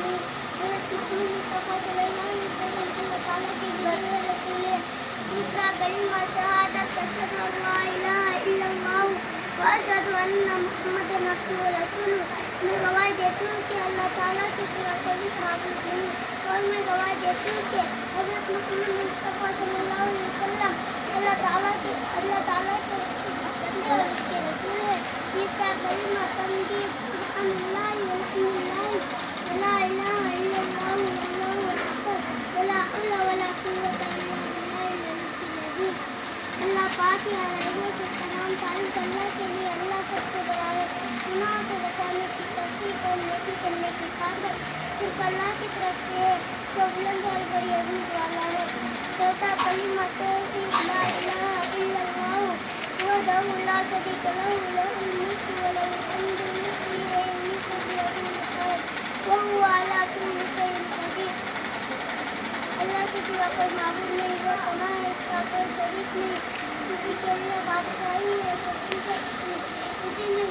नहीं। हज़रत मोहम्मद मुस्तफ़ा सल्लल्लाहु अलैहि वसल्लम अल्लाह ताला के दिए हुए रसूल हैं। दूसरा कलिमा शहादत अशहदु अल्ला इलाहा इल्लल्लाह व अशहदु अन्ना मुहम्मदन अब्दुहु व रसूलुहु। मैं गवाही देती हूँ कि अल्लाह ताला के सिवा कोई माबूद नहीं, और मैं गवाही देती हूँ कि हज़रत मोहम्मद मुस्तफ़ा सल्लल्लाहु अलैहि वसल्लम अल्लाह ताला के बंदे और उसके रसूल हैं। तीसरा कलिमा तमजीद सुब्हानल्लाह वल्हम्दुलिल्लाह वला इलाहा इल्लल्लाह वल्लाहु अकबर वला हौला वला कुव्वता इल्ला बिल्लाहिल अलिय्यिल अज़ीम। अल्लाह पाक की हराइयों से तमाम तारीफ अल्लाह के लिए। अल्लाह सबसे बड़ा है। गुनाह से बचाने की तौफीक और नेकी करने की ताकत सिर्फ अल्लाह की तरफ से है, जो बुलंद और बड़ी अज़मत वाला है। चौथा कलिमा तौहीद ला इलाहा इल्लल्लाह वहदहु ला शरीका लहु लहुल मुल्कु व लहुल हम्दु युहयी व युमीतु बियदिहिल खैर व हुवा अला कुल्लि शैइन कदीर। अल्लाह के सिवा कोई माबूद नहीं, वो तन्हा है, उसका कोई शरीक नहीं, उसी के लिए बादशाही है, सब चीज़ें उसी ने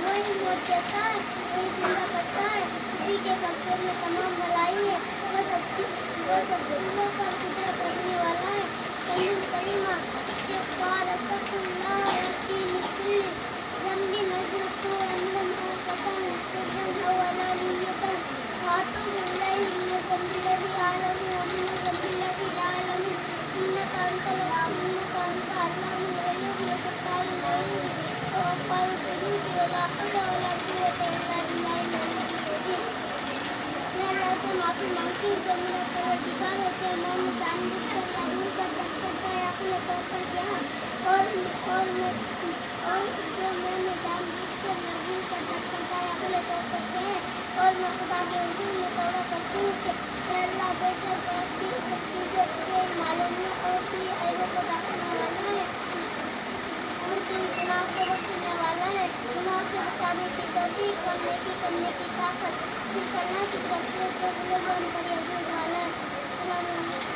वही मौत देता है, वही जिंदा करता है, उसी के कब्जे में तमाम भलाई है, वो सब चीज़ों पर कुदरत रखने वाला है। कलिमा इस्तिग़फ़ार अस्तग़फ़िरुल्लाह रब्बी मिन कुल्लि ज़ंबिन वज़रतु अम्रन औ ख़ताअन सिर्रन औ अलानियतन व अतूबु इलैहि मिन ज़ंबिल्लज़ी अअलमु व मिन ज़ंबिल्लज़ी ला अअलमु इन्नका अंतल अल्लामुल ग़यूब व सत्तारुल उयूब व ग़फ़्फ़ारुज़ ज़ुनूब व ला हौला व ला कुव्वता इल्ला बिल्लाहिल अलिय्यिल अज़ीम। मैं अल्लाह से माफ़ी मांगती हूँ जो मेरा परवरदिगार है, जो मैंने जानबूझकर या भूल कर तर्क करता या अपने तौर पर किया, और जो मैंने जानबूझकर या भूल कर तर्क करता या अपने तौर पर किया है। और मैं खुदा के हुज़ूर में तौबा करती हूँ कि मैं अल्लाह बेशक भी सब चीज़ें तुझे ही मालूम है, और तू ही ऐबों को ढाँपने वाला है, और तू गुनाह को बख्शने वाला है। गुनाह से बचाने की तौफीक और नेकी करने की ताकत सिर्फ अल्लाह की तरफ से, जो बुलंद और बड़ी अज़मत वाला है। अस्सलामु अलैकुम।